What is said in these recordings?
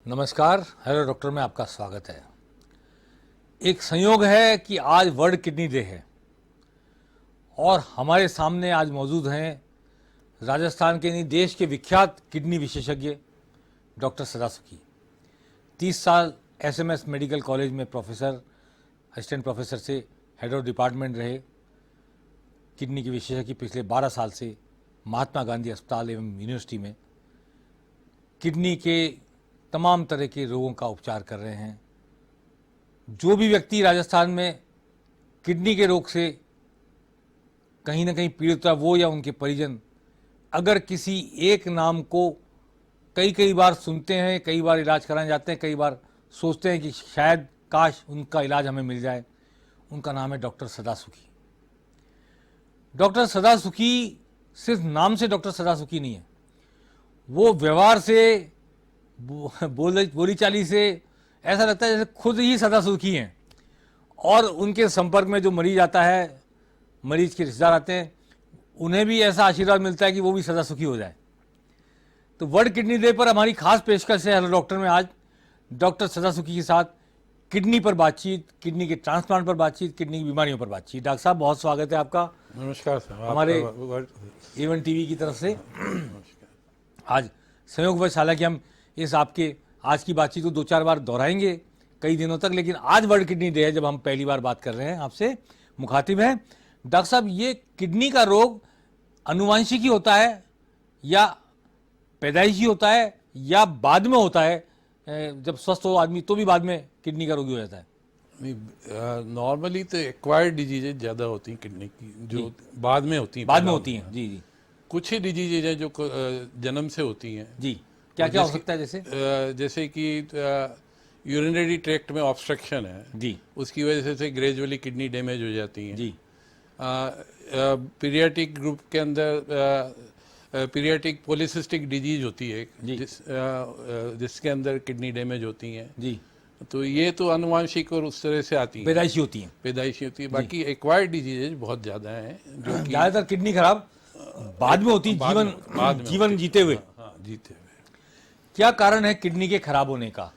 नमस्कार, hello doctor में आपका स्वागत है। एक संयोग है कि आज वर्ल्ड किडनी डे है और हमारे सामने आज मौजूद हैं राजस्थान के नहीं देश के विख्यात किडनी विशेषज्ञ डॉक्टर सदासुखी। 30 साल एसएमएस मेडिकल कॉलेज में प्रोफेसर, असिस्टेंट प्रोफेसर से हेड ऑफ डिपार्टमेंट रहे। किडनी के विशेषज्ञ पिछले 12 साल से महात्मा गांधी अस्पताल एवं यूनिवर्सिटी में किडनी के तमाम तरह के रोगों का उपचार कर रहे हैं। जो भी व्यक्ति राजस्थान में किडनी के रोग से कहीं ना कहीं पीड़ित है, वो या उनके परिजन अगर किसी एक नाम को कई बार सुनते हैं, कई बार इलाज कराने जाते हैं, कई बार सोचते हैं कि शायद काश उनका इलाज हमें मिल जाए, उनका नाम है डॉक्टर सदासुखी। डॉक्टर सदासुखी सिर्फ नाम से डॉक्टर सदासुखी नहीं है, वो व्यवहार से, बोली चाली से ऐसा लगता है जैसे खुद ही सदासुखी हैं। और उनके संपर्क में जो मरीज आता है, मरीज के रिश्तेदार आते हैं, उन्हें भी ऐसा आशीर्वाद मिलता है कि वो भी सदासुखी हो जाए। तो वर्ल्ड किडनी डे पर हमारी खास पेशकश है हेलो डॉक्टर में आज डॉक्टर सदासुखी के साथ किडनी पर बातचीत, किडनी के ट्रांसप्लांट पर बातचीत, किडनी की बीमारियों पर बातचीत। डॉक्टर साहब बहुत स्वागत है आपका। नमस्कार सर, हमारे एवन टीवी की तरफ से। आज संयोगवश, हालांकि हम इस आपके आज की बातचीत को 2-4 बार दोहराएंगे कई दिनों तक, लेकिन आज वर्ल्ड किडनी डे है जब हम पहली बार बात कर रहे हैं आपसे, मुखातिब हैं। डॉक्टर साहब, ये किडनी का रोग आनुवंशिक ही होता है या पैदाइशी होता है या बाद में होता है, जब स्वस्थ हो आदमी तो भी बाद में किडनी का रोगी हो जाता है? नॉर्मली तो एक्वायर्ड डिजीजेज ज़्यादा होती हैं किडनी की, जो बाद में होती हैं। बाद में होती हैं, जी जी। कुछ ही डिजीजेज हैं जो जन्म से होती हैं। जी, क्या क्या हो सकता है? जैसे कि यूरिनरी ट्रैक्ट में ऑब्स्ट्रक्शन है जी, उसकी वजह से ग्रेजुअली किडनी डैमेज हो जाती हैं। जी। पीरियाटिक ग्रुप के अंदर पीरियाटिक पॉलीसिस्टिक डिजीज होती है जिसके अंदर किडनी डैमेज होती हैं। जी, तो ये तो आनुवांशिक और उस तरह से आती हैं, पैदाइशी होती हैं। पैदाइशी होती है। बाकी एक्वायर्ड डिजीजेज बहुत ज़्यादा हैं जो कि ज़्यादातर किडनी खराब बाद में होती है, जीवन जीते हुए। हाँ, जीते हुए। क्या कारण है किडनी के खराब होने का?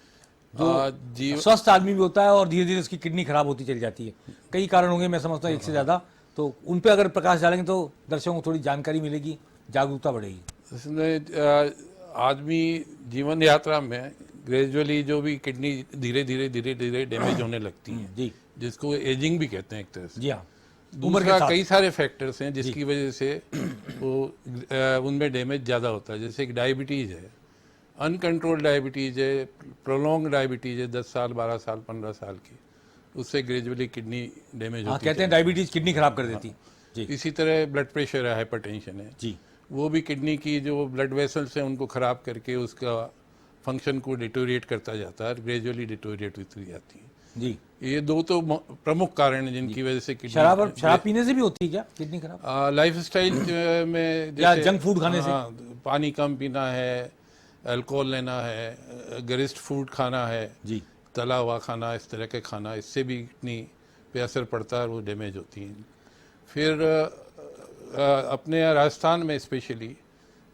जो स्वस्थ आदमी भी होता है और धीरे धीरे उसकी किडनी खराब होती चली जाती है। कई कारण होंगे, मैं समझता हूँ एक से ज़्यादा, तो उन पे अगर प्रकाश डालेंगे तो दर्शकों को थोड़ी जानकारी मिलेगी, जागरूकता बढ़ेगी। इसमें आदमी जीवन यात्रा में ग्रेजुअली जो भी किडनी धीरे धीरे डैमेज होने लगती है, जी, जिसको एजिंग भी कहते हैं एक तरह से। जी हाँ। दूसरा कई सारे फैक्टर्स हैं जिसकी वजह से वो उनमें डैमेज ज़्यादा होता है। जैसे कि डायबिटीज़ है, अनकंट्रोल्ड डायबिटीज़ है, प्रोलॉन्ग डायबिटीज़ है 10 साल 12 साल 15 साल की, उससे ग्रेजुअली किडनी डैमेज होती है। कहते हैं डायबिटीज किडनी खराब कर देती है। जी। इसी तरह ब्लड प्रेशर है, हाइपरटेंशन है, जी, वो भी किडनी की जो ब्लड वेसल्स हैं उनको ख़राब करके उसका फंक्शन को डिटोरिएट करता जाता है, ग्रेजुअली डिटोरिएट होती जाती है। जी। ये दो तो प्रमुख कारण हैं जिनकी वजह से किडनी। शराब पीने से भी होती है क्या किडनी खराब? लाइफ स्टाइल में या जंक फूड खाने से? पानी कम पीना है, अल्कोहल लेना है, गरिष्ठ फूड खाना है, जी, तला हुआ खाना, इस तरह के खाना, इससे भी किडनी पे असर पड़ता है और वो डैमेज होती हैं। फिर अपने राजस्थान में स्पेशली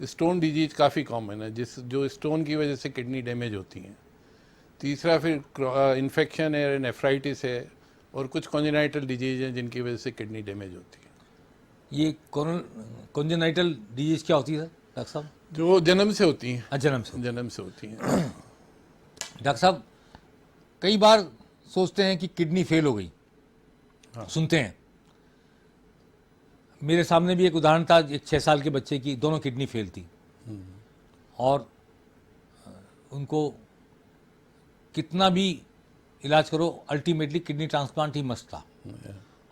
स्टोन डिजीज काफ़ी कॉमन है, जो स्टोन की वजह से किडनी डैमेज होती हैं। तीसरा फिर इन्फेक्शन है, नेफ्राइटिस है, और कुछ कॉन्जेनाइटल डिजीज हैं जिनकी वजह से किडनी डैमेज होती है। ये कॉन्जेनाइटल डिजीज क्या होती है डॉक्टर साहब? जो जन्म से होती हैं। जन्म से होती हैं। डॉक्टर साहब, कई बार सोचते हैं कि किडनी फेल हो गई। हाँ। सुनते हैं। मेरे सामने भी एक उदाहरण था, एक 6 साल के बच्चे की दोनों किडनी फेल थी और उनको कितना भी इलाज करो अल्टीमेटली किडनी ट्रांसप्लांट ही मस्त था।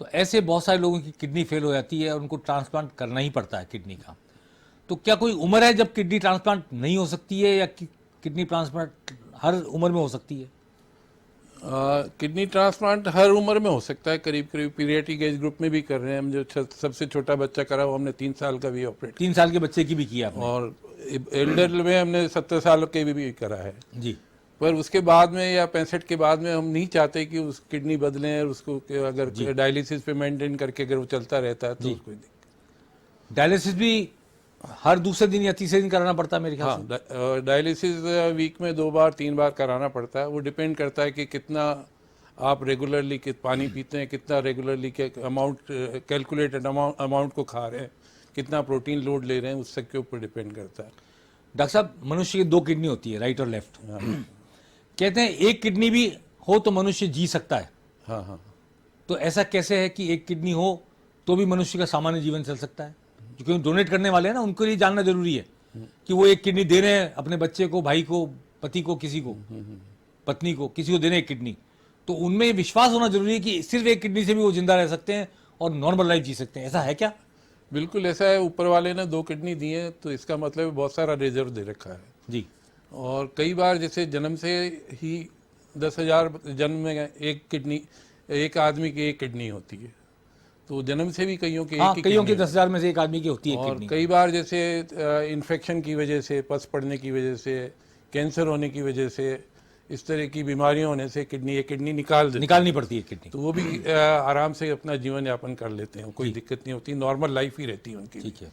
तो ऐसे बहुत सारे लोगों की किडनी फेल हो जाती है और उनको ट्रांसप्लांट करना ही पड़ता है किडनी का। तो क्या कोई उम्र है जब किडनी ट्रांसप्लांट नहीं हो सकती है या किडनी ट्रांसप्लांट हर उम्र में हो सकती है? किडनी ट्रांसप्लांट हर उम्र में हो सकता है। करीब पीरियाटिक एज ग्रुप में भी कर रहे हैं हम। जो सबसे छोटा बच्चा करा वो हमने 3 साल का भी ऑपरेट, 3 साल के बच्चे की भी किया आपने? और एल्डर में हमने 70 साल के भी करा है जी। पर उसके बाद में या 65 के बाद में हम नहीं चाहते कि उस किडनी बदलें, और उसको अगर डायलिसिस पे मेंटेन करके अगर वो चलता रहता है तो उसको डायलिसिस भी हर दूसरे दिन या तीसरे दिन कराना पड़ता है मेरे ख्याल से। हाँ, डायलिसिस वीक में 2 बार 3 बार कराना पड़ता है। वो डिपेंड करता है कि कितना आप रेगुलरली पानी पीते हैं, कितना रेगुलरली के अमाउंट कैलकुलेटेड अमाउंट को खा रहे हैं, कितना प्रोटीन लोड ले रहे हैं, उस सब के ऊपर डिपेंड करता है। डॉक्टर साहब, मनुष्य की 2 किडनी होती है, राइट और लेफ्ट। कहते हैं एक किडनी भी हो तो मनुष्य जी सकता है। हाँ हाँ। तो ऐसा कैसे है कि एक किडनी हो तो भी मनुष्य का सामान्य जीवन चल सकता है? क्योंकि डोनेट करने वाले हैं ना, उनको ये जानना जरूरी है कि वो एक किडनी दे रहे हैं अपने बच्चे को, भाई को, पति को, किसी को, पत्नी को, किसी को दे रहे हैं एक किडनी। तो उनमें ये विश्वास होना जरूरी है कि सिर्फ एक किडनी से भी वो जिंदा रह सकते हैं और नॉर्मल लाइफ जी सकते हैं। ऐसा है क्या? बिल्कुल ऐसा है। ऊपर वाले ने 2 किडनी दी है तो इसका मतलब बहुत सारा रिजर्व दे रखा है जी। और कई बार जैसे जन्म से ही 10,000 जन्म में एक आदमी की एक किडनी होती है, तो जन्म से भी कईयों के हाँ, एक ही कईयों की किडनी 10,000 में से एक आदमी की होती है और किडनी। कई बार जैसे इन्फेक्शन की वजह से, पस पड़ने की वजह से, कैंसर होने की वजह से, इस तरह की बीमारियों होने से एक किडनी निकालनी पड़ती है किडनी। तो वो भी आराम से अपना जीवन यापन कर लेते हैं, कोई दिक्कत नहीं होती, नॉर्मल लाइफ ही रहती है उनकी। ठीक है।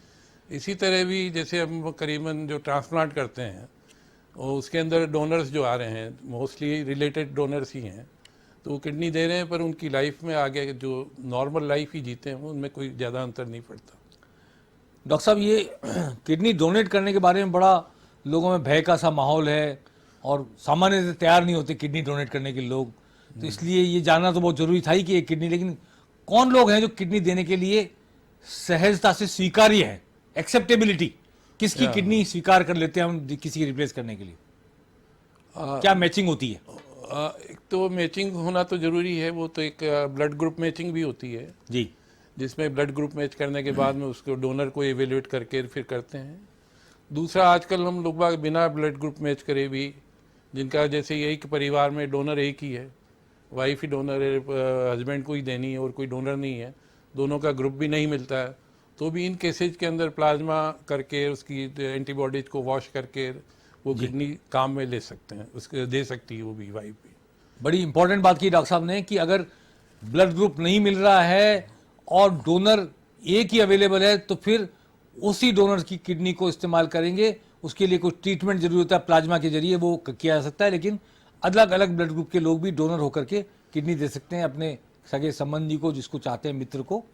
इसी तरह भी जैसे हम करीबन जो ट्रांसप्लांट करते हैं और उसके अंदर डोनर्स जो आ रहे हैं मोस्टली रिलेटेड डोनर्स ही हैं, तो वो किडनी दे रहे हैं पर उनकी लाइफ में आगे जो नॉर्मल लाइफ ही जीते हैं उनमें कोई ज़्यादा अंतर नहीं पड़ता। डॉक्टर साहब, ये किडनी डोनेट करने के बारे में बड़ा लोगों में भय का सा माहौल है और सामान्य से तैयार नहीं होते किडनी डोनेट करने के लोग। तो इसलिए ये जानना तो बहुत जरूरी था ही कि एक किडनी, लेकिन कौन लोग हैं जो किडनी देने के लिए सहजता से स्वीकार्य है, एक्सेप्टेबिलिटी, किसकी किडनी स्वीकार कर लेते हैं हम किसी की रिप्लेस करने के लिए? क्या मैचिंग होती है? एक तो मैचिंग होना तो ज़रूरी है, वो तो एक ब्लड ग्रुप मैचिंग भी होती है जी, जिसमें ब्लड ग्रुप मैच करने के बाद में उसको डोनर को एवेल्यूएट करके फिर करते हैं। दूसरा, आजकल हम लोग बिना ब्लड ग्रुप मैच करे भी, जिनका जैसे एक परिवार में डोनर एक ही है, वाइफ ही डोनर है, हस्बैंड को ही देनी है और कोई डोनर नहीं है, दोनों का ग्रुप भी नहीं मिलता है, तो भी इन केसेज के अंदर प्लाज्मा करके उसकी एंटीबॉडीज को वॉश करके वो किडनी काम में ले सकते हैं, उसके दे सकती है वो भी, वाइफ भी। बड़ी इंपॉर्टेंट बात की डॉक्टर साहब ने कि अगर ब्लड ग्रुप नहीं मिल रहा है और डोनर एक ही अवेलेबल है तो फिर उसी डोनर की किडनी को इस्तेमाल करेंगे। उसके लिए कुछ ट्रीटमेंट जरूरी होता है, प्लाज्मा के जरिए वो किया जा सकता है, लेकिन अलग अलग ब्लड ग्रुप के लोग भी डोनर होकर के किडनी दे सकते हैं अपने सगे संबंधी को, जिसको चाहते हैं, मित्र को।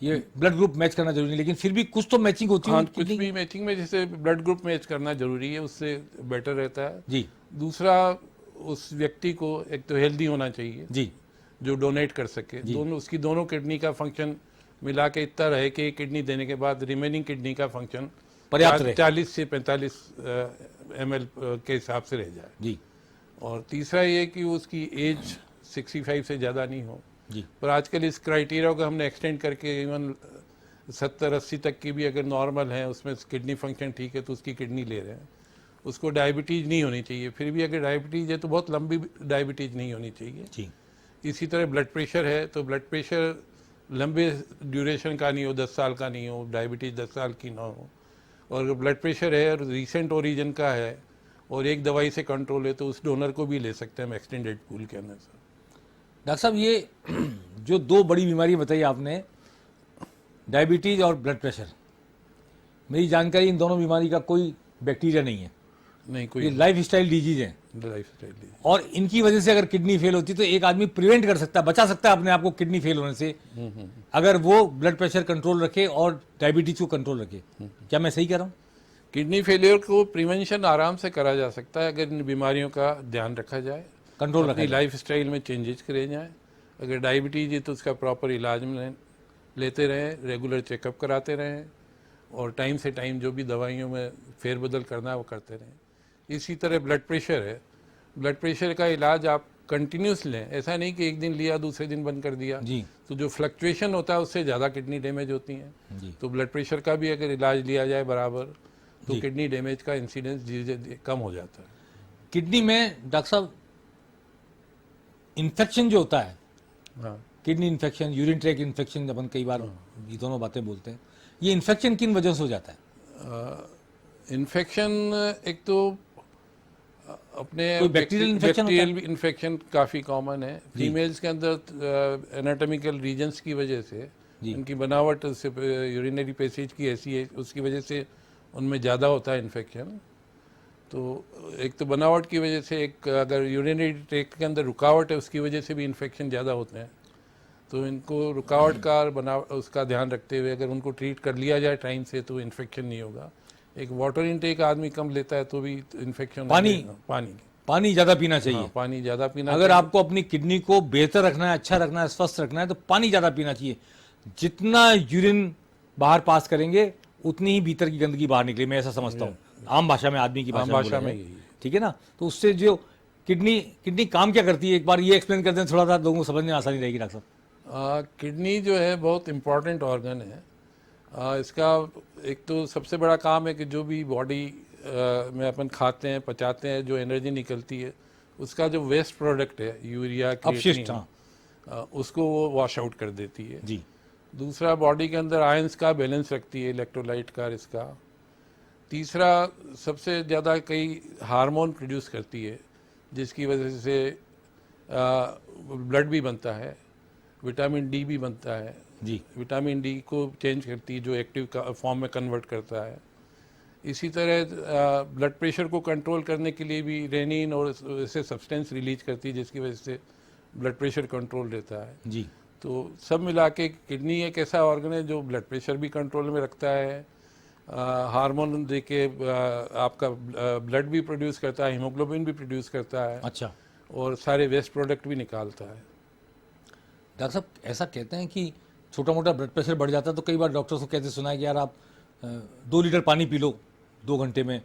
ये ब्लड ग्रुप मैच करना जरूरी है, लेकिन फिर भी कुछ तो मैचिंग होती है। हाँ, कुछ भी मैचिंग में जैसे ब्लड ग्रुप मैच करना जरूरी है, उससे बेटर रहता है जी दूसरा, उस व्यक्ति को एक तो हेल्दी होना चाहिए जी, जो डोनेट कर सके, उसकी दोनों किडनी का फंक्शन मिला के इतना रहे कि एक किडनी देने के बाद रिमेनिंग किडनी का फंक्शन पर्याप्त रहे, 40 से 45 ml के हिसाब से रह जाए जी और तीसरा ये कि उसकी एज 65 से ज़्यादा नहीं हो जी। पर आजकल इस क्राइटेरिया को हमने एक्सटेंड करके इवन 70-80 तक की भी अगर नॉर्मल है, उसमें किडनी फंक्शन ठीक है तो उसकी किडनी ले रहे हैं। उसको डायबिटीज़ नहीं होनी चाहिए, फिर भी अगर डायबिटीज़ है तो बहुत लंबी डायबिटीज़ नहीं होनी चाहिए जी। इसी तरह ब्लड प्रेशर है तो ब्लड प्रेशर लंबे ड्यूरेशन का नहीं हो, 10 साल का नहीं हो, डायबिटीज़ 10 साल की ना हो, और अगर ब्लड प्रेशर है और रिसेंट ओरिजिन का है और एक दवाई से कंट्रोल है तो उस डोनर को भी ले सकते हैं हम एक्सटेंडेड पूल के अंदर से। डॉक्टर साहब, ये जो 2 बड़ी बीमारी बताई आपने, डायबिटीज और ब्लड प्रेशर, मेरी जानकारी इन दोनों बीमारी का कोई बैक्टीरिया नहीं है, नहीं ये कोई लाइफ स्टाइल डिजीज है। लाइफ स्टाइल और इनकी वजह से अगर किडनी फेल होती तो एक आदमी प्रिवेंट कर सकता है, बचा सकता है अपने आप को किडनी फेल होने से, अगर वो ब्लड प्रेशर कंट्रोल रखे और डायबिटीज को कंट्रोल रखे। क्या मैं सही कह रहा हूँ? किडनी फेलियर को प्रिवेंशन आराम से करा जा सकता है अगर इन बीमारियों का ध्यान रखा जाए, कंट्रोल अपनी रखा लाइफ स्टाइल में चेंजेस करे जाए। अगर डायबिटीज है तो उसका प्रॉपर इलाज में लेते रहें, रेगुलर चेकअप कराते रहें और टाइम से टाइम जो भी दवाइयों में फेरबदल करना है वो करते रहें। इसी तरह ब्लड प्रेशर है, ब्लड प्रेशर का इलाज आप कंटिन्यूस लें, ऐसा नहीं कि एक दिन लिया दूसरे दिन बंद कर दिया जी तो जो फ्लक्चुएशन होता है उससे ज़्यादा किडनी डैमेज होती हैं। जी। तो ब्लड प्रेशर का भी अगर इलाज लिया जाए बराबर तो किडनी डैमेज का इंसिडेंस धीरे कम हो जाता है। किडनी में डॉक्टर साहब इन्फेक्शन जो होता है, हाँ, kidney infection, urine track infection, अपन कई बार ये दोनों बातें बोलते हैं, ये इन्फेक्शन किन वजह से हो जाता है? इन्फेक्शन एक तो अपने कोई बैक्टीरियल इन्फेक्शन होता है? बैक्टीरियल इन्फेक्शन काफ़ी कॉमन है फीमेल्स के अंदर, एनाटॉमिकल रीजन्स की वजह से, जी। उनकी बनावट से यूरिनरी पैसेज की ऐसी है, उसकी वजह से उनमें ज़्यादा होता है इन्फेक्शन। तो एक तो बनावट की वजह से, एक अगर यूरिनरी ट्रैक्ट के अंदर रुकावट है उसकी वजह से भी इन्फेक्शन ज़्यादा होते हैं। तो इनको रुकावट का उसका ध्यान रखते हुए अगर उनको ट्रीट कर लिया जाए टाइम से तो इन्फेक्शन नहीं होगा। एक वाटर इनटेक आदमी कम लेता है तो भी इन्फेक्शन पानी ज़्यादा पीना चाहिए। हाँ, पानी ज़्यादा पीना अगर आपको अपनी किडनी को बेहतर रखना है, अच्छा रखना है, स्वस्थ रखना है तो पानी ज़्यादा पीना चाहिए। जितना यूरिन बाहर पास करेंगे उतनी ही भीतर की गंदगी बाहर निकले, मैं ऐसा समझता हूँ, आम भाषा में, आदमी की भाषा में यही, ठीक है ना। तो उससे जो किडनी काम क्या करती है, एक बार ये एक्सप्लेन कर दें थोड़ा सा, लोगों को समझने में आसानी रहेगी डॉक्टर साहब। किडनी जो है बहुत इम्पॉर्टेंट ऑर्गन है। इसका एक तो सबसे बड़ा काम है कि जो भी बॉडी में अपन खाते हैं, पचाते हैं, जो एनर्जी निकलती है उसका जो वेस्ट प्रोडक्ट है, यूरिया, अपशिष्ट, उसको वो वॉश आउट कर देती है जी। दूसरा, बॉडी के अंदर आयंस का बैलेंस रखती है, इलेक्ट्रोलाइट का, इसका। तीसरा, सबसे ज़्यादा कई हार्मोन प्रोड्यूस करती है जिसकी वजह से ब्लड भी बनता है, विटामिन डी भी बनता है जी। विटामिन डी को चेंज करती है, जो एक्टिव फॉर्म में कन्वर्ट करता है। इसी तरह ब्लड प्रेशर को कंट्रोल करने के लिए भी रेनिन और ऐसे सब्सटेंस रिलीज करती है जिसकी वजह से ब्लड प्रेशर कंट्रोल रहता है जी। तो सब मिला के किडनी एक ऐसा ऑर्गन है जो ब्लड प्रेशर भी कंट्रोल में रखता है, हार्मोन दे के आपका ब्लड भी प्रोड्यूस करता है, हीमोग्लोबिन भी प्रोड्यूस करता है, अच्छा, और सारे वेस्ट प्रोडक्ट भी निकालता है। डॉक्टर साहब ऐसा कहते हैं कि छोटा मोटा ब्लड प्रेशर बढ़ जाता है तो कई बार डॉक्टर्स को कहते सुना है कि यार आप 2 लीटर पानी पी लो 2 घंटे में,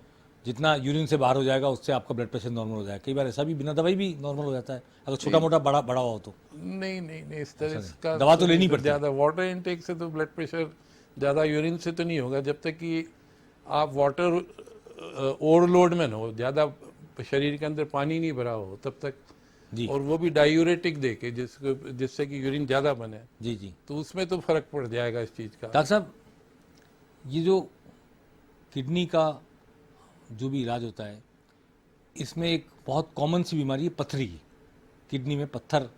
जितना यूरिन से बाहर हो जाएगा उससे आपका ब्लड प्रेशर नॉर्मल हो जाएगा। कई बार ऐसा भी बिना दवाई भी नॉर्मल हो जाता है अगर छोटा मोटा बड़ा हुआ हो तो। नहीं, इस तरह का दवा तो लेनी पड़ती है। ज़्यादा वाटर इनटेक से तो ब्लड प्रेशर ज़्यादा यूरिन से तो नहीं होगा, जब तक कि आप वाटर ओवरलोड में न हो, ज़्यादा शरीर के अंदर पानी नहीं भरा हो तब तक जी। और वो भी डायूरेटिक दे के जिससे कि यूरिन ज़्यादा बने, जी जी, तो उसमें तो फर्क पड़ जाएगा इस चीज़ का। डॉक्टर साहब ये जो किडनी का जो भी इलाज होता है इसमें एक बहुत कॉमन सी बीमारी है पथरी की, किडनी में पत्थर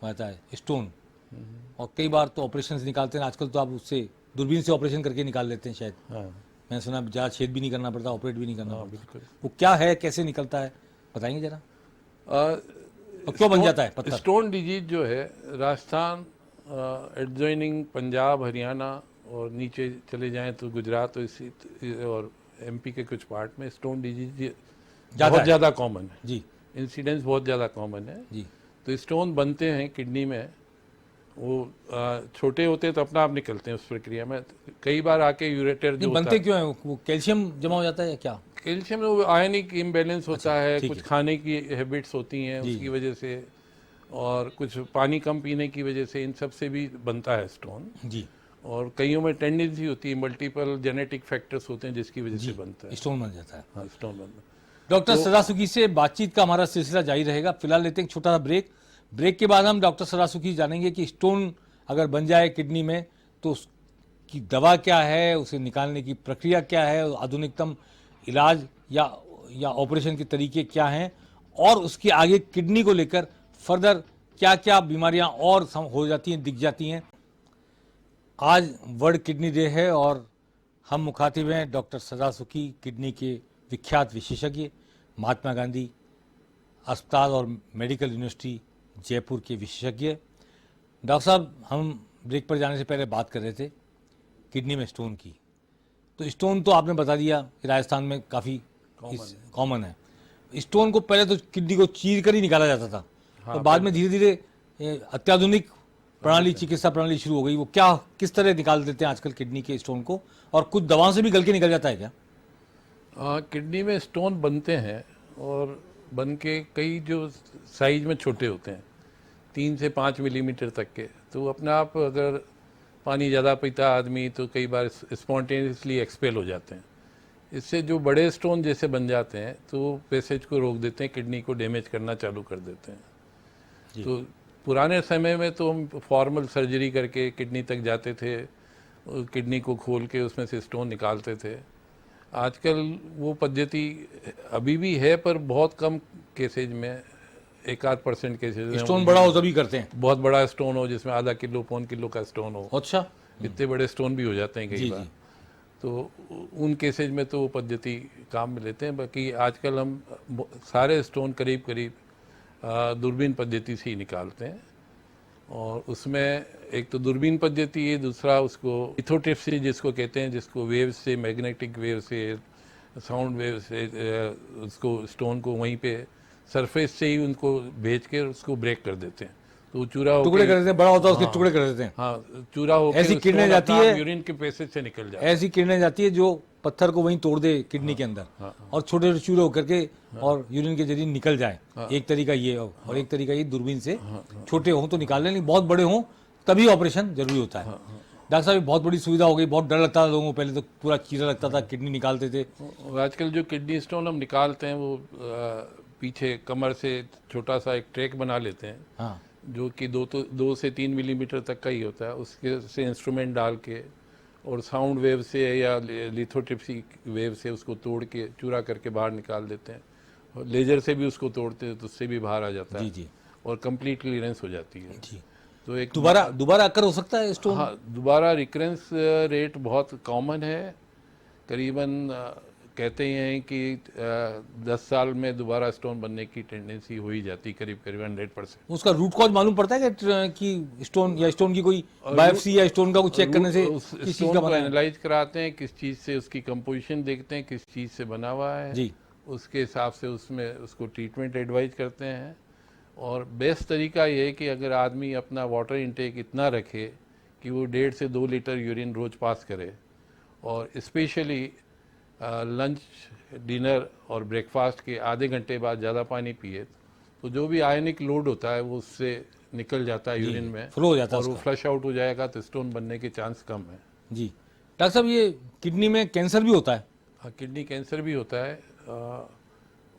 रहता है, स्टोन, और कई बार तो ऑपरेशन निकालते हैं आजकल, तो आप उससे दूरबीन से ऑपरेशन करके निकाल लेते हैं शायद। हाँ, मैंने सुना ज़्यादा छेद भी नहीं करना पड़ता, ऑपरेट भी नहीं करना पड़ता। बिल्कुल। वो क्या है, कैसे निकलता है, बताएंगे जरा, और क्यों बन जाता है पत्थर? स्टोन डिजीज जो है राजस्थान, एडजॉइनिंग पंजाब, हरियाणा और नीचे चले जाएं तो गुजरात और एमपी के कुछ पार्ट में स्टोन डिजीज बहुत ज़्यादा कॉमन है जी। इंसिडेंस बहुत ज़्यादा कॉमन है जी। तो स्टोन बनते हैं किडनी में, वो छोटे होते हैं तो अपना आप निकलते हैं उस प्रक्रिया में, कई बार आके यूरेटर जो बनते क्यों है, वो कैल्शियम जमा हो जाता है या क्या? कैल्शियम में आयनिक इम्बैलेंस होता है, कुछ खाने की हैबिट्स होती हैं उसकी वजह से, और कुछ पानी कम पीने की वजह से, इन सब से भी बनता है स्टोन जी। और कईयों में टेंडेंसी होती है, मल्टीपल जेनेटिक फैक्टर्स होते हैं जिसकी वजह से बनता है, स्टोन बन जाता है। हाँ, स्टोन बनता है। डॉक्टर सदासुकी से बातचीत का हमारा सिलसिला जारी रहेगा, फिलहाल लेते हैं एक छोटा सा ब्रेक। ब्रेक के बाद हम डॉक्टर सदासुकी जानेंगे कि स्टोन अगर बन जाए किडनी में तो उसकी दवा क्या है, उसे निकालने की प्रक्रिया क्या है, आधुनिकतम इलाज या ऑपरेशन के तरीके क्या हैं, और उसके आगे किडनी को लेकर फर्दर क्या क्या बीमारियां और हो जाती हैं, दिख जाती हैं। आज वर्ल्ड किडनी डे है और हम मुखातिब हैं डॉक्टर सदासुकी, किडनी के विख्यात विशेषज्ञ, महात्मा गांधी अस्पताल और मेडिकल यूनिवर्सिटी जयपुर के विशेषज्ञ। डॉक्टर साहब, हम ब्रेक पर जाने से पहले बात कर रहे थे किडनी में स्टोन की, तो स्टोन तो आपने बता दिया कि राजस्थान में काफ़ी कॉमन है। स्टोन को पहले तो किडनी को चीर कर ही निकाला जाता था, तो बाद में धीरे धीरे अत्याधुनिक प्रणाली, चिकित्सा प्रणाली शुरू हो गई। वो क्या, किस तरह निकाल देते हैं आजकल किडनी के स्टोन को, और कुछ दवाओं से भी गल के निकल जाता है क्या? किडनी में स्टोन बनते हैं और बन के कई जो साइज में छोटे होते हैं, 3 से 5 मिलीमीटर तक के, तो अपने आप अगर पानी ज़्यादा पीता आदमी तो कई बार स्पॉन्टेनियसली एक्सपेल हो जाते हैं। इससे जो बड़े स्टोन जैसे बन जाते हैं तो पैसेज को रोक देते हैं, किडनी को डैमेज करना चालू कर देते हैं। तो पुराने समय में तो हम फॉर्मल सर्जरी करके किडनी तक जाते थे, किडनी को खोल के उसमें से स्टोन निकालते थे। आजकल वो पद्धति अभी भी है पर बहुत कम केसेज में, 1-8% केसेज में। स्टोन बड़ा हो तभी करते हैं, बहुत बड़ा स्टोन हो जिसमें आधा किलो, 1.25 किलो का स्टोन हो, अच्छा, इतने बड़े स्टोन भी हो जाते हैं कई बार। तो उन केसेज में तो वो पद्धति काम में लेते हैं। बाकी आजकल हम सारे स्टोन करीब करीब दूरबीन पद्धति से ही निकालते हैं, और उसमें एक तो दूरबीन पद्धति है, दूसरा उसको लिथोट्रिप्सी जिसको कहते हैं, जिसको वेव से, मैग्नेटिक वेव से, साउंड वेव से उसको स्टोन को वहीं पे सरफेस से ही उनको भेज के उसको ब्रेक कर देते हैं, तो चूरा टुकड़े कर देते हैं, बड़ा होता है उसके हाँ, टुकड़े कर देते हैं। हाँ, चूरा होकर ऐसी किरणें जाती है, यूरिन के पैसेज से निकल जाए, ऐसी किरणें जाती है जो पत्थर को वहीं तोड़ दे किडनी के अंदर, और छोटे छोटे चूरे होकर के और यूरिन के जरिए निकल जाए। एक तरीका ये और एक तरीका ये दूरबीन से छोटे हों तो निकाल लें, बहुत बड़े हों तभी ऑपरेशन जरूरी होता है। डॉक्टर साहब बहुत बड़ी सुविधा हो गई, बहुत डर लगता था लोगों को, पहले तो पूरा चीरा लगता था, किडनी निकालते थे। और आजकल जो किडनी स्टोन हम निकालते हैं वो पीछे कमर से छोटा सा एक ट्रैक बना लेते हैं, हाँ, जो कि 2 से 3 मिलीमीटर तक का ही होता है, उसके से इंस्ट्रूमेंट डाल के और साउंड वेव से या लिथोट्रिप्सी वेव से उसको तोड़ के चूरा करके बाहर निकाल देते हैं, और लेजर से भी उसको तोड़ते हैं तो उससे भी बाहर आ जाता है। जी जी और कंप्लीट क्लियरेंस हो जाती है जी। तो एक दोबारा अकर हो सकता है स्टोन? हाँ, दोबारा रिकरेंस रेट बहुत कॉमन है, करीबन कहते ही हैं कि 10 साल में दोबारा स्टोन बनने की टेंडेंसी हो ही जाती, करीब करीब 100%। उसका रूट कॉज मालूम पड़ता है कि स्टोन या स्टोन की कोई बायोप्सी या स्टोन का कुछ चेक करने से किस चीज स्टोन का को बना है? एनालाइज कराते हैं, किस चीज़ से उसकी कंपोजिशन देखते हैं, किस चीज़ से बना हुआ है जी, उसके हिसाब से उसमें उसको ट्रीटमेंट एडवाइज करते हैं। और बेस्ट तरीका ये है कि अगर आदमी अपना वाटर इनटेक इतना रखे कि वो 1.5 से 2 लीटर यूरिन रोज पास करे, और स्पेशली लंच, डिनर और ब्रेकफास्ट के आधे घंटे बाद ज़्यादा पानी पिए, तो जो भी आयनिक लोड होता है वो उससे निकल जाता है यूरिन में, फ्लो हो जाता है और वो उसका। फ्लश आउट हो जाएगा, तो स्टोन बनने के चांस कम है। जी डॉक्टर साहब, ये किडनी में कैंसर भी होता है हाँ, किडनी कैंसर भी होता है।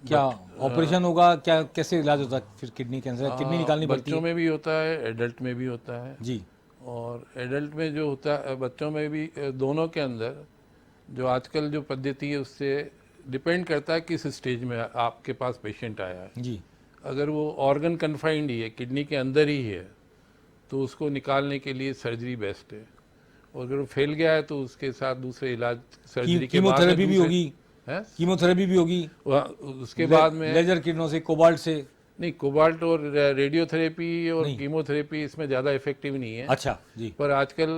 क्या? ऑपरेशन होगा क्या? कैसे इलाज होता है फिर किडनी कैंसर? किडनी निकालनी पड़ती बच्चों है? में भी होता है, एडल्ट में भी होता है। जी और एडल्ट में जो होता है, बच्चों में भी, दोनों के अंदर जो आजकल जो पद्धति है उससे डिपेंड करता है किस स्टेज में आपके पास पेशेंट आया है। जी अगर वो ऑर्गन कन्फाइंड ही है, किडनी के अंदर ही है, तो उसको निकालने के लिए सर्जरी बेस्ट है, और अगर वो फैल गया है तो उसके साथ दूसरे इलाज सर्जरी के बाद कीमोथेरेपी भी होगी? है, कीमोथेरेपी भी होगी उसके बाद में लेजर किरणों से, कोबाल्ट से? नहीं, कोबाल्ट और रेडियोथेरेपी और नहीं। कीमोथेरेपी इसमें ज़्यादा इफेक्टिव नहीं है। अच्छा जी पर आजकल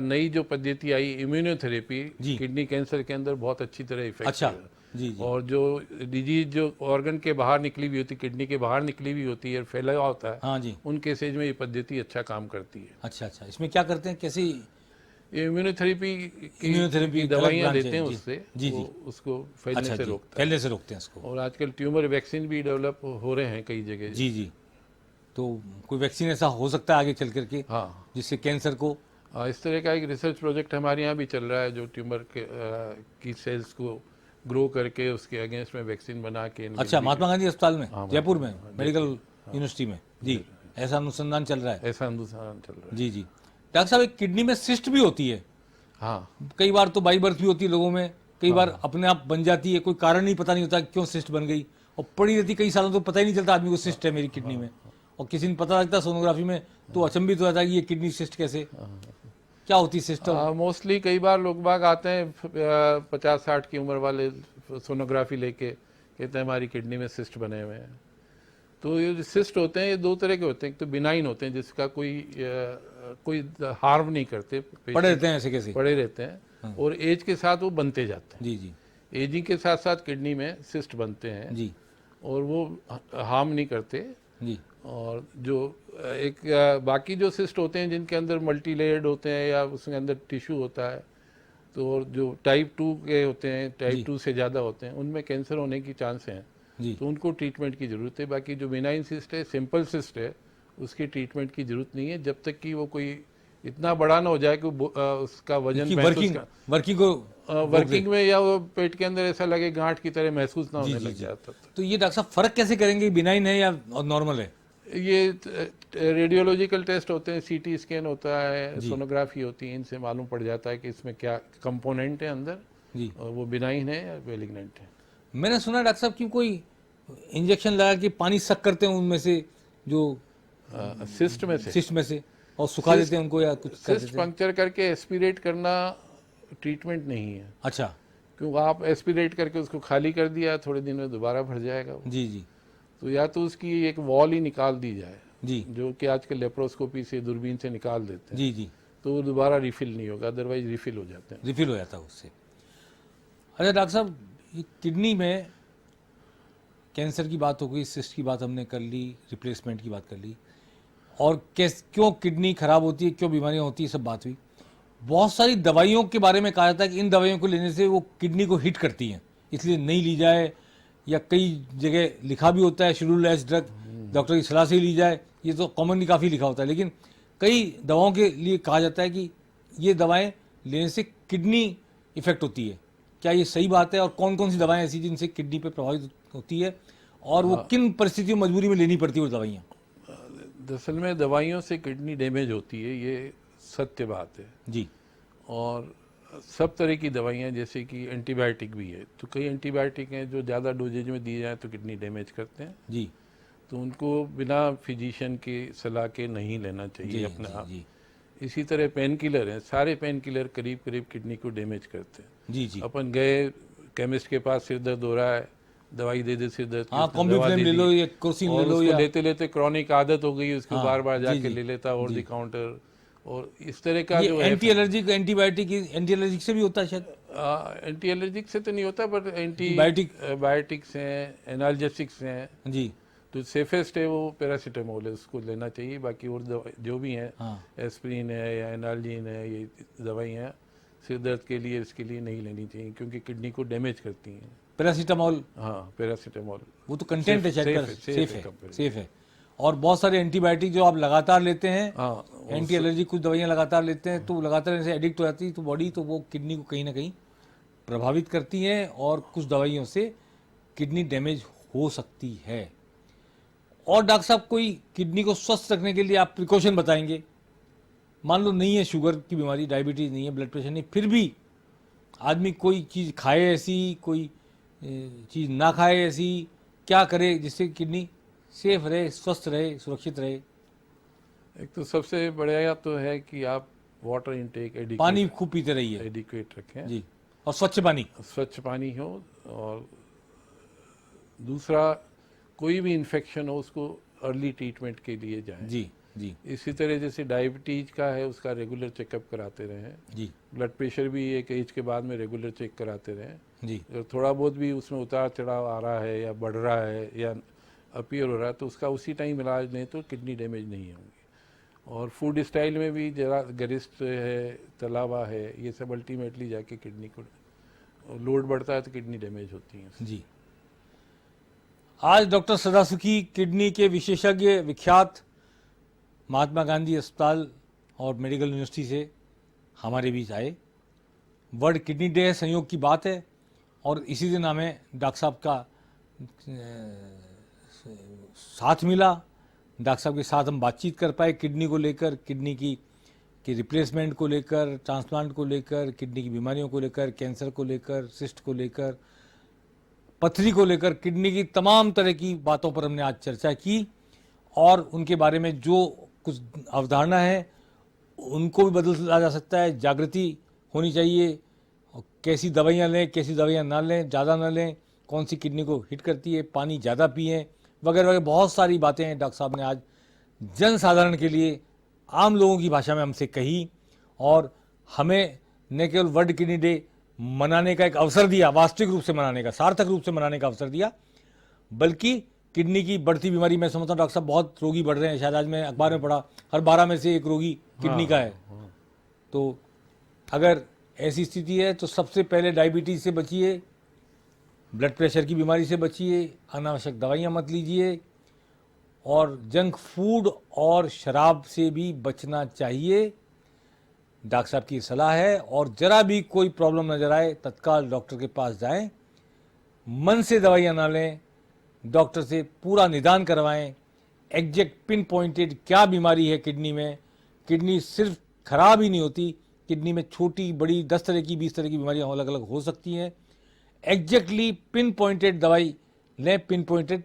नई जो पद्धति आई इम्यूनोथेरेपी, जी। किडनी कैंसर के अंदर बहुत अच्छी तरह इफेक्टिव अच्छा है। जी जी और जो डिजीज जो ऑर्गन के बाहर निकली हुई होती, किडनी के बाहर निकली हुई होती है, फैला हुआ होता है, हाँ जी। उन केसेज में ये पद्धति अच्छा काम करती है। अच्छा अच्छा, इसमें क्या करते हैं, कैसी? ये इम्यूनोथेरेपी इम्यूनोथेरेपी की अलग दवाइयाँ ब्रांच देते है, हैं, जी। उससे जी, वो जी। उसको फैलने अच्छा से जी, रोकता है। पहले से रोकते हैं इसको। और आजकल ट्यूमर वैक्सीन भी डेवलप हो रहे हैं कई जगह। जी जी, तो कोई वैक्सीन ऐसा हो सकता है आगे चल करके हाँ, जिससे कैंसर को? इस तरह का एक रिसर्च प्रोजेक्ट हमारे यहाँ भी चल रहा है, जो ट्यूमर के की सेल्स को ग्रो करके उसके अगेंस्ट में वैक्सीन बना के अच्छा, महात्मा गांधी अस्पताल में, हाँ, जयपुर में, मेडिकल यूनिवर्सिटी में? जी, ऐसा अनुसंधान चल रहा है? ऐसा अनुसंधान चल रहा है। जी जी। डॉक्टर साहब, एक किडनी में सिस्ट भी होती है, हाँ, कई बार तो बाई बर्थ भी होती है लोगों में, कई बार अपने आप बन जाती है, कोई कारण नहीं, पता नहीं होता क्यों सिस्ट बन गई, और पड़ी रहती कई सालों तो पता ही नहीं चलता आदमी को सिस्ट है मेरी किडनी में, और किसी ने पता लगता सोनोग्राफी में तो अचंभित हो जाता है कि ये किडनी सिस्ट कैसे, क्या होती सिस्ट? मोस्टली कई बार लोग बाग आते हैं 50-60 की उम्र वाले, सोनोग्राफी लेके कहते हैं हमारी किडनी में सिस्ट बने हुए हैं। तो ये जो सिस्ट होते हैं ये 2 तरह के होते हैं, एक तो बिनाइन होते हैं जिसका कोई हार्म नहीं करते, पड़े रहते हैं ऐसे कैसे? पड़े रहते हैं, और एज के साथ वो बनते जाते हैं। जी जी एजिंग के साथ साथ किडनी में सिस्ट बनते हैं, जी और वो हार्म नहीं करते। जी और जो एक बाकी जो सिस्ट होते हैं जिनके अंदर मल्टी लेयर्ड होते हैं या उसके अंदर टिश्यू होता है, तो जो टाइप 2 के होते हैं, टाइप 2 से ज़्यादा होते हैं, उनमें कैंसर होने की चांस हैं, जी। तो उनको ट्रीटमेंट की ज़रूरत है। बाकी जो बिनाइन सिस्ट है, सिंपल सिस्ट है, उसकी ट्रीटमेंट की ज़रूरत नहीं है जब तक कि वो कोई इतना बड़ा ना हो जाए कि उसका वजन वर्किंग में या वो पेट के अंदर ऐसा लगे गांठ की तरह महसूस ना होने लग जाता। तो ये डॉक्टर साहब फर्क कैसे करेंगे, बिनाइन है या नॉर्मल है? ये रेडियोलॉजिकल टेस्ट होते हैं, सीटी स्कैन होता है, सोनोग्राफी होती है, इनसे मालूम पड़ जाता है कि इसमें क्या कंपोनेंट है अंदर, जी, और वो बिनाइन है या बेलिग्नेंट है। मैंने सुना डॉक्टर साहब कि कोई इंजेक्शन लगा के पानी सक करते हैं उनमें से, जो सिस्ट में से और सुखा देते हैं उनको, या कुछ कर सिस्ट पंक्चर करके एस्पिरेट करना ट्रीटमेंट नहीं है, अच्छा। क्योंकि आप एस्पिरेट करके उसको खाली कर दिया, थोड़े दिन में दोबारा भर जाएगा वो। जी जी तो या तो उसकी एक वॉल ही निकाल दी जाए, जी जो कि आजकल लेप्रोस्कोपी से दूरबीन से निकाल देते हैं, जी जी तो वो दोबारा रिफिल नहीं होगा, अदरवाइज रिफिल हो जाते हैं। रिफिल हो जाता है उससे। अच्छा डॉक्टर साहब, ये किडनी में कैंसर की बात हो गई, सिस्ट की बात हमने कर ली, रिप्लेसमेंट की बात कर ली, और क्यों किडनी खराब होती है, क्यों बीमारियां होती है, सब बात हुई। बहुत सारी दवाइयों के बारे में कहा जाता है कि इन दवाइयों को लेने से वो किडनी को हिट करती हैं, इसलिए नहीं ली जाए, या कई जगह लिखा भी होता है शेड्यूल्ड एज ड्रग, डॉक्टर की सलाह से ही ली जाए, ये तो कॉमनली काफ़ी लिखा होता है। लेकिन कई दवाओं के लिए कहा जाता है कि ये दवाएं लेने से किडनी इफेक्ट होती है। क्या ये सही बात है, और कौन कौन सी दवाएं ऐसी जिनसे किडनी पे प्रभावित होती है, और वो किन परिस्थितियों में मजबूरी में लेनी पड़ती है वो दवाइयाँ? दरअसल में दवाइयों से किडनी डैमेज होती है, ये सत्य बात है। जी और सब तरह की दवाइयाँ, जैसे कि एंटीबायोटिक भी है, तो कई एंटीबायोटिक हैं जो ज़्यादा डोजेज में दिए जाए तो किडनी डैमेज करते हैं, जी तो उनको बिना फिजिशियन के सलाह के नहीं लेना जी चाहिए अपने आप। जी इसी तरह पेन किलर हैं, सारे पेन किलर करीब करीब किडनी को डैमेज करते हैं। जी जी। अपन गए केमिस्ट के पास, सिर दर्द हो रहा है, दवाई दे दे सिर दर्द की, हाँ, उसने दवा कॉम्बिफ्लेम दे ले दी, लो या क्रोसिन ले और लो, उसको या लेते लेते क्रॉनिक आदत हो गई, उसको हाँ, बार बार जी, जाके जी, ले लेता ओवर जी। The counter. और इस तरह का ये जो है, anti allergic antibiotic, anti allergic से भी होता है शायद। एंटी एलर्जिक से तो नहीं होता, बट एंटी बायोटिक बायोटिक्स हैं, एनाल्जेसिक्स हैं, जी तो सेफेस्ट है वो पैरासीटामोल है, उसको लेना चाहिए। बाकी और जो भी हैं, हाँ। एस्प्रिन है या एनाल्जिन है, ये दवाई हैं सिर दर्द के लिए, इसके लिए नहीं लेनी चाहिए, क्योंकि किडनी को डैमेज करती हैं। पैरासीटामोल, हाँ, पैरासीटामोल वो तो कंटेंट है शायद, सेफ है, कंपेरेटिव। सेफ है। और बहुत सारे एंटीबायोटिक जो आप लगातार लेते हैं, हाँ, एंटी एलर्जिक कुछ दवाइयाँ लगातार लेते हैं, तो लगातार इनसे एडिक्ट हो जाती है तो बॉडी, तो वो किडनी को कहीं ना कहीं प्रभावित करती हैं, और कुछ दवाइयों से किडनी डैमेज हो सकती है। और डॉक्टर साहब, कोई किडनी को स्वस्थ रखने के लिए आप प्रिकॉशन बताएंगे? मान लो नहीं है शुगर की बीमारी, डायबिटीज़ नहीं है, ब्लड प्रेशर नहीं, फिर भी आदमी कोई चीज़ खाए ऐसी, कोई चीज़ ना खाए ऐसी, क्या करे जिससे किडनी सेफ रहे, स्वस्थ रहे, सुरक्षित रहे? एक तो सबसे बढ़िया तो है कि आप वाटर इनटेक पानी खूब पीते रहिए एडिक्वेट रखें जी, और स्वच्छ पानी। स्वच्छ पानी हो। और दूसरा, कोई भी इन्फेक्शन हो उसको अर्ली ट्रीटमेंट के लिए जाएं। जी जी इसी तरह जैसे डायबिटीज का है, उसका रेगुलर चेकअप कराते रहें। जी ब्लड प्रेशर भी एक एज के बाद में रेगुलर चेक कराते रहें। जी अगर थोड़ा बहुत भी उसमें उतार चढ़ाव आ रहा है, या बढ़ रहा है, या अपीयर हो रहा है, तो उसका उसी टाइम इलाज लें तो किडनी डैमेज नहीं होंगी। और फूड स्टाइल में भी जरा गरिष्ठ है, तला हुआ है, ये सब अल्टीमेटली जाके किडनी को लोड बढ़ता है तो किडनी डैमेज होती है। जी। आज डॉक्टर सदासुखी किडनी के विशेषज्ञ, विख्यात महात्मा गांधी अस्पताल और मेडिकल यूनिवर्सिटी से हमारे बीच आए। वर्ल्ड किडनी डे है, संयोग की बात है, और इसी दिन हमें डॉक्टर साहब का साथ मिला। डॉक्टर साहब के साथ हम बातचीत कर पाए किडनी को लेकर, किडनी की रिप्लेसमेंट को लेकर, ट्रांसप्लांट को लेकर, किडनी की बीमारियों को लेकर, कैंसर को लेकर, सिस्ट को लेकर, पथरी को लेकर, किडनी की तमाम तरह की बातों पर हमने आज चर्चा की, और उनके बारे में जो कुछ अवधारणा है उनको भी बदला जा सकता है। जागृति होनी चाहिए, और कैसी दवाइयाँ लें, कैसी दवाइयाँ ना लें, ज़्यादा ना लें, कौन सी किडनी को हिट करती है, पानी ज़्यादा पिएं, वगैरह वगैरह बहुत सारी बातें डॉक्टर साहब ने आज जन साधारण के लिए, आम लोगों की भाषा में हमसे कही, और हमें न केवल वर्ल्ड किडनी डे मनाने का एक अवसर दिया, वास्तविक रूप से मनाने का, सार्थक रूप से मनाने का अवसर दिया, बल्कि किडनी की बढ़ती बीमारी, मैं समझता हूँ डॉक्टर साहब बहुत रोगी बढ़ रहे हैं, शायद आज मैं अखबार में पढ़ा हर 12 में से एक रोगी किडनी का है। तो अगर ऐसी स्थिति है तो सबसे पहले डायबिटीज़ से बचिए, ब्लड प्रेशर की बीमारी से बचिए, अनावश्यक दवाइयाँ मत लीजिए, और जंक फूड और शराब से भी बचना चाहिए। डॉक्टर साहब की सलाह है, और ज़रा भी कोई प्रॉब्लम नज़र आए तत्काल डॉक्टर के पास जाएं, मन से दवाइयाँ ना लें, डॉक्टर से पूरा निदान करवाएं, एग्जैक्ट पिन पॉइंटेड क्या बीमारी है किडनी में। किडनी सिर्फ खराब ही नहीं होती, किडनी में छोटी बड़ी 10 तरह की 20 तरह की बीमारियाँ अलग अलग हो सकती हैं। एग्जैक्टली पिन पॉइंटेड दवाई लें, पिन पॉइंटेड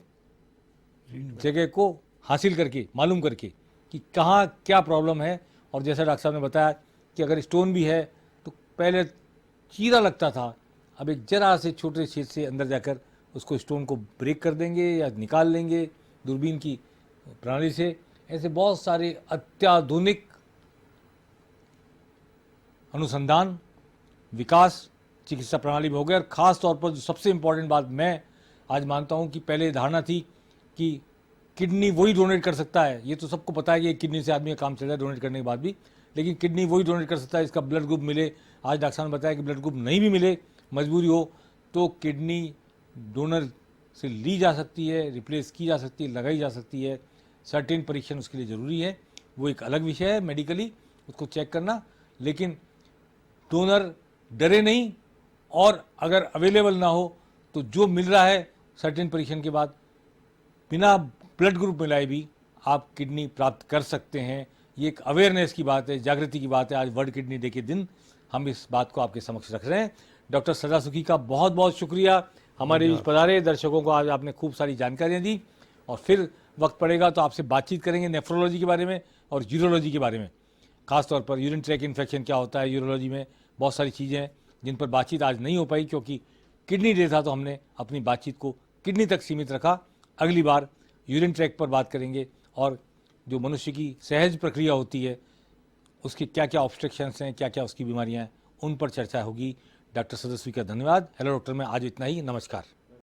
जगह को हासिल करके, मालूम करके कि कहाँ क्या प्रॉब्लम है। और जैसा डॉक्टर साहब ने बताया कि अगर स्टोन भी है तो पहले चीरा लगता था, अब एक जरा से छोटे छेद से अंदर जाकर उसको स्टोन को ब्रेक कर देंगे या निकाल लेंगे दूरबीन की प्रणाली से। ऐसे बहुत सारे अत्याधुनिक अनुसंधान विकास चिकित्सा प्रणाली में हो गया। और ख़ास तौर पर जो सबसे इम्पोर्टेंट बात मैं आज मानता हूँ कि पहले धारणा थी कि किडनी वही डोनेट कर सकता है, ये तो सबको पता है कि किडनी से आदमी का काम चल रहा है डोनेट करने के बाद भी, लेकिन किडनी वही डोनेट कर सकता है इसका ब्लड ग्रुप मिले। आज डॉक्टर साहब ने बताया कि ब्लड ग्रुप नहीं भी मिले, मजबूरी हो तो किडनी डोनर से ली जा सकती है, रिप्लेस की जा सकती है, लगाई जा सकती है। सर्टेन परीक्षण उसके लिए ज़रूरी है, वो एक अलग विषय है मेडिकली उसको चेक करना। लेकिन डोनर डरे नहीं, और अगर अवेलेबल ना हो तो जो मिल रहा है सर्टेन परीक्षण के बाद बिना ब्लड ग्रुप मिलाए भी आप किडनी प्राप्त कर सकते हैं। ये एक अवेयरनेस की बात है, जागृति की बात है। आज वर्ल्ड किडनी डे के दिन हम इस बात को आपके समक्ष रख रहे हैं। डॉक्टर सदा सुखी का बहुत बहुत शुक्रिया, हमारे बीच पधारे, दर्शकों को आज आपने खूब सारी जानकारियाँ दी। और फिर वक्त पड़ेगा तो आपसे बातचीत करेंगे नेफ्रोलॉजी के बारे में और यूरोलॉजी के बारे में। खासतौर पर यूरिन ट्रैक इन्फेक्शन क्या होता है, यूरोलॉजी में बहुत सारी चीज़ें हैं जिन पर बातचीत आज नहीं हो पाई क्योंकि किडनी डे था, तो हमने अपनी बातचीत को किडनी तक सीमित रखा। अगली बार यूरिन ट्रैक पर बात करेंगे और जो मनुष्य की सहज प्रक्रिया होती है उसकी क्या क्या ऑब्स्ट्रक्शंस हैं, क्या क्या उसकी बीमारियां हैं, उन पर चर्चा होगी। डॉक्टर सदा सुखी का धन्यवाद। हेलो डॉक्टर में आज इतना ही, नमस्कार।